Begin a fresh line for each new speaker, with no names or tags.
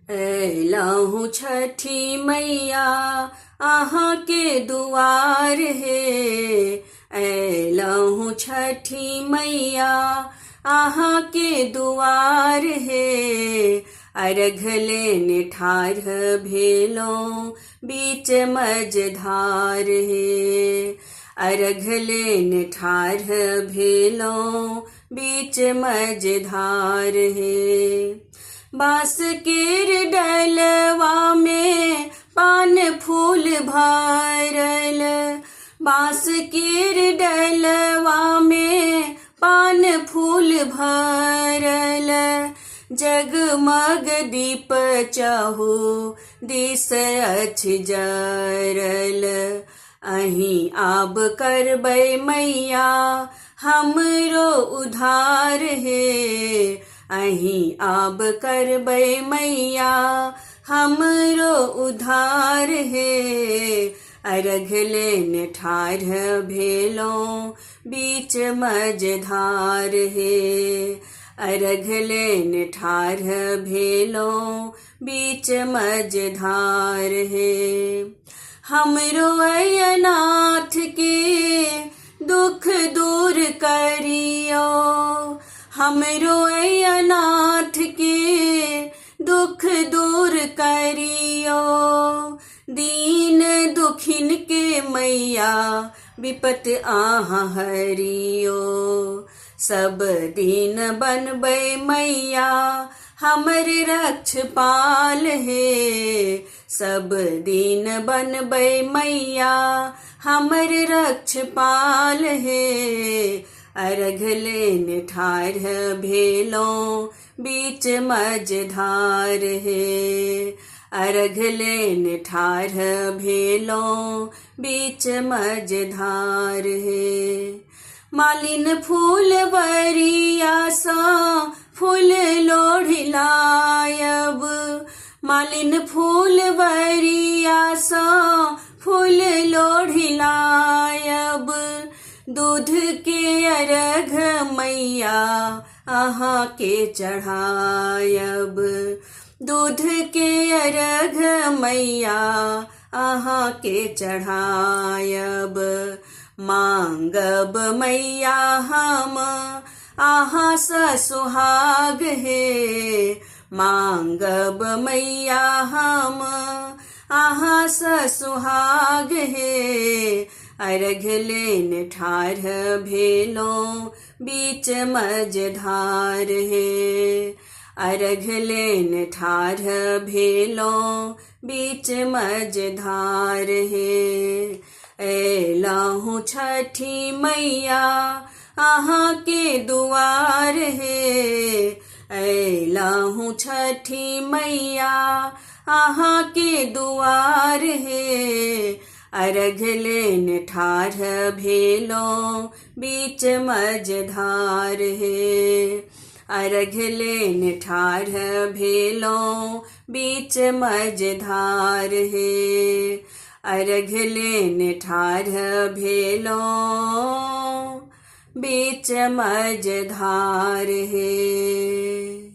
अयलहूँ छठी मैया अहाँ के दुआर हे। अयलहूँ छठी मैया अहाँ के दुआर हे। अर्घ लेने ठाढ़ भेलौं बीच मझधार हे। अर्घ लेने ठाढ़ भेलौं बीच मझधार हे। बाँस केर डलवा में पान फूल भरल। बाँस केर डलवा में पान फूल भरल। जगमग दीप चहु दिस अछि जरल। अहीं आब करबै मैया हमरो उद्धार हे। अहीं आब करबै मैया हमरो उद्धार हे। अर्घ लेने ठाढ़ भेलौं बीच मझधार हे। अर्घ लेने ठाढ़ भेलौं बीच मझधार हे। हमरो अयनाथ के दुख दूर करियो। हमरो अयनाथ के दुख दूर करियो। दीन दुखिन के मैया विपत अहाँ हरियो। सब दिन बनबै मैया हमर रक्षपाल हे। सब दिन बनबै मैया हमर रक्षपाल हे। अर्घ लेने ठाढ़ भेलौं बीच मझधार हे। अर्घ लेने ठाढ़ भेलौं बीच मझधार हे। मालिन फूलवरिया सँ फूल लोढ़ी लायब। मालिन फूलवरिया सँ फूल लोढ़ी लायब। दूध के अर्घ मैया अहाँ के चढ़ायब। दूध के अर्घ मैया अहाँ के चढ़ायब। मांगब मैया हम अहाँ सँ सुहाग हे। मांगब मैया हम अहाँ सँ सुहाग हे। अर्घ लेने ठाढ़ भेलौं बीच मझधार हे। अर्घ लेने ठाढ़ भेलौं बीच मझधार हे। अयलहूँ छठी मैया अहाँ के दुआर हे। अयलहूँ छठी मैया अहाँ के दुआर हे। अर्घ लेने ठाढ़ भेलौं बीच मझधार हे। अर्घ लेने ठाढ़ भेलौं बीच मझधार हे। अर्घ लेने ठाढ़ भेलौं बीच मझधार हे।